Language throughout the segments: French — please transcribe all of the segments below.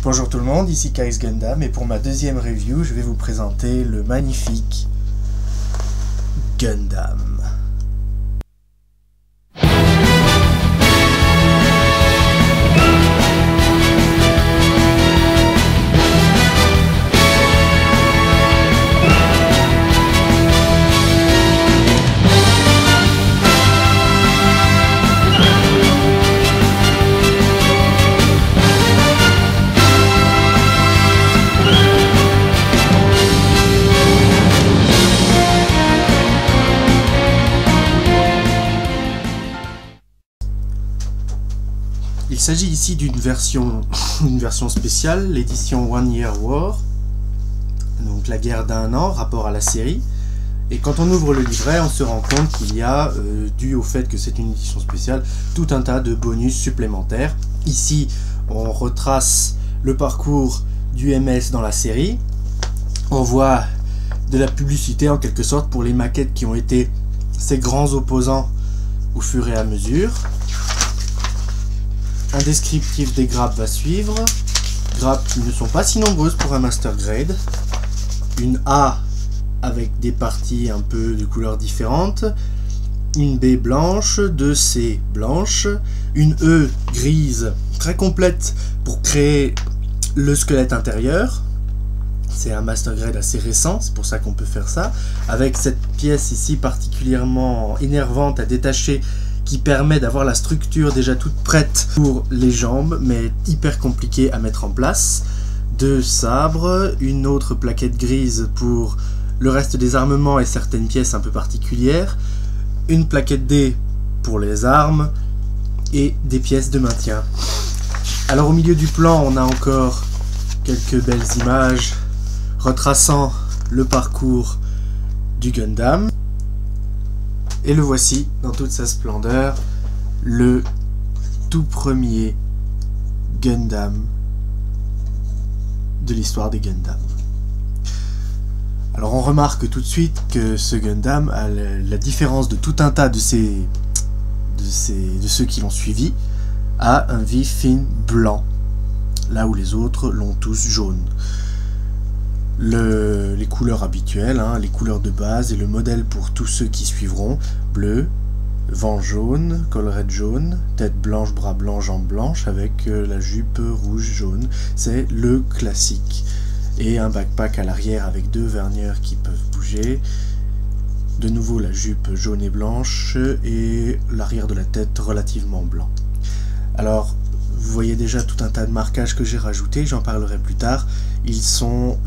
Bonjour tout le monde, ici Kais Gundam et pour ma deuxième review, je vais vous présenter le magnifique Gundam. Il s'agit ici d'une version spéciale, l'édition One Year War, donc la guerre d'un an, rapport à la série. Et quand on ouvre le livret, on se rend compte qu'il y a, dû au fait que c'est une édition spéciale, tout un tas de bonus supplémentaires. Ici, on retrace le parcours du MS dans la série. On voit de la publicité en quelque sorte pour les maquettes qui ont été ses grands opposants au fur et à mesure. Un descriptif des grappes va suivre, grappes qui ne sont pas si nombreuses pour un Master Grade, une A avec des parties un peu de couleurs différentes, une B blanche, deux C blanches, une E grise très complète pour créer le squelette intérieur. C'est un Master Grade assez récent, c'est pour ça qu'on peut faire ça, avec cette pièce ici particulièrement énervante à détacher qui permet d'avoir la structure déjà toute prête pour les jambes, mais hyper compliquée à mettre en place. Deux sabres, une autre plaquette grise pour le reste des armements et certaines pièces un peu particulières, une plaquette D pour les armes et des pièces de maintien. Alors au milieu du plan, on a encore quelques belles images retraçant le parcours du Gundam. Et le voici dans toute sa splendeur, le tout premier Gundam de l'histoire des Gundam. Alors on remarque tout de suite que ce Gundam, à la différence de tout un tas de ceux qui l'ont suivi, a un V-fin blanc, là où les autres l'ont tous jaune. Les couleurs habituelles, les couleurs de base et le modèle pour tous ceux qui suivront: bleu, vent jaune, collerette jaune, tête blanche, bras blancs, jambes blanches avec la jupe rouge jaune. C'est le classique. Et un backpack à l'arrière avec deux vernières qui peuvent bouger. De nouveau la jupe jaune et blanche et l'arrière de la tête relativement blanc. Alors vous voyez déjà tout un tas de marquages que j'ai rajoutés, j'en parlerai plus tard. Ils sont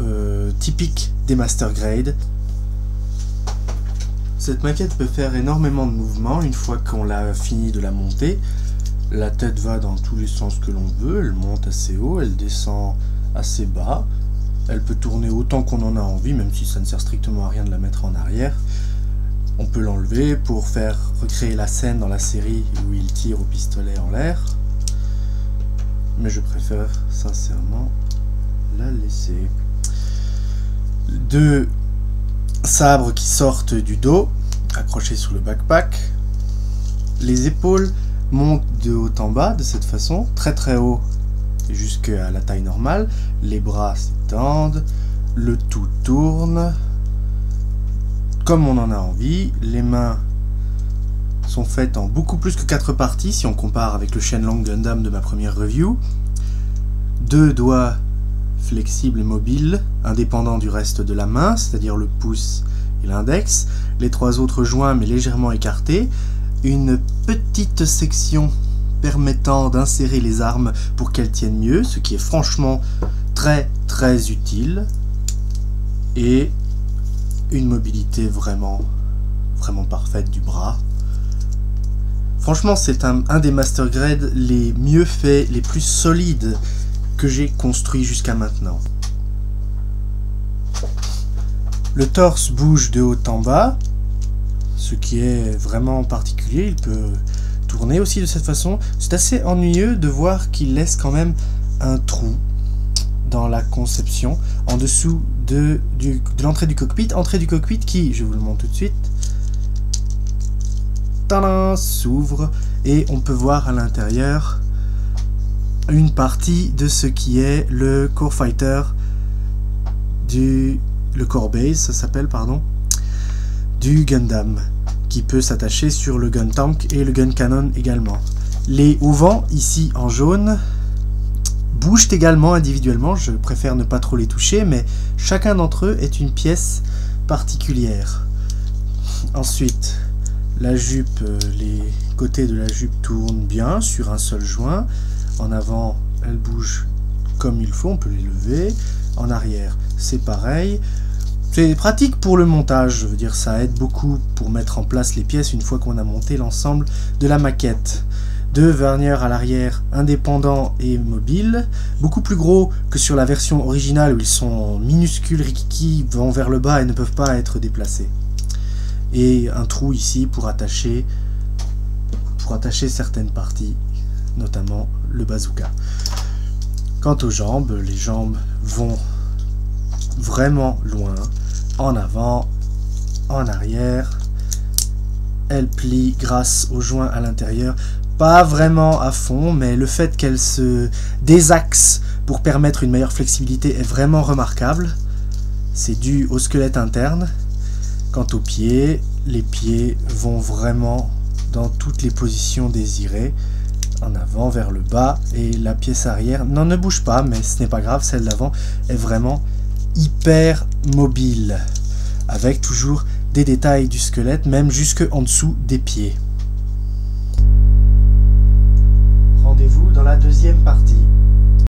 typiques des Master Grade. Cette maquette peut faire énormément de mouvements une fois qu'on l'a fini de la monter. La tête va dans tous les sens que l'on veut, elle monte assez haut, elle descend assez bas. Elle peut tourner autant qu'on en a envie, même si ça ne sert strictement à rien de la mettre en arrière. On peut l'enlever pour faire recréer la scène dans la série où il tire au pistolet en l'air. Mais je préfère sincèrement la laisser. Deux sabres qui sortent du dos, accrochés sur le backpack. Les épaules montent de haut en bas de cette façon, très très haut jusqu'à la taille normale. Les bras s'étendent, le tout tourne comme on en a envie. Les mains sont faites en beaucoup plus que 4 parties si on compare avec le Shenlong Gundam de ma première review. Deux doigts flexibles et mobiles, indépendants du reste de la main, c'est-à-dire le pouce et l'index. Les trois autres joints mais légèrement écartés. Une petite section permettant d'insérer les armes pour qu'elles tiennent mieux, ce qui est franchement très très utile. Et une mobilité vraiment parfaite du bras. Franchement, c'est un des Master Grade les mieux faits, les plus solides que j'ai construits jusqu'à maintenant. Le torse bouge de haut en bas, ce qui est vraiment particulier. Il peut tourner aussi de cette façon. C'est assez ennuyeux de voir qu'il laisse quand même un trou dans la conception, en dessous de l'entrée du cockpit. Entrée du cockpit qui, je vous le montre tout de suite, s'ouvre et on peut voir à l'intérieur une partie de ce qui est le core fighter le core base, ça s'appelle, pardon, du Gundam, qui peut s'attacher sur le gun tank et le gun cannon également. Les auvents, ici en jaune, bougent également individuellement, je préfère ne pas trop les toucher, mais chacun d'entre eux est une pièce particulière. Ensuite, la jupe, les côtés de la jupe tournent bien sur un seul joint. En avant, elle bouge comme il faut, on peut les lever. En arrière, c'est pareil. C'est pratique pour le montage, je veux dire, ça aide beaucoup pour mettre en place les pièces une fois qu'on a monté l'ensemble de la maquette. Deux verniers à l'arrière indépendants et mobiles, beaucoup plus gros que sur la version originale où ils sont minuscules, rikiki, vont vers le bas et ne peuvent pas être déplacés. Et un trou ici pour attacher certaines parties, notamment le bazooka. Quant aux jambes, les jambes vont vraiment loin, en avant, en arrière. Elles plient grâce aux joints à l'intérieur, pas vraiment à fond, mais le fait qu'elles se désaxent pour permettre une meilleure flexibilité est vraiment remarquable. C'est dû au squelette interne. Quant aux pieds, les pieds vont vraiment dans toutes les positions désirées, en avant, vers le bas, et la pièce arrière ne bouge pas, mais ce n'est pas grave, celle d'avant est vraiment hyper mobile, avec toujours des détails du squelette, même jusque en dessous des pieds. Rendez-vous dans la deuxième partie.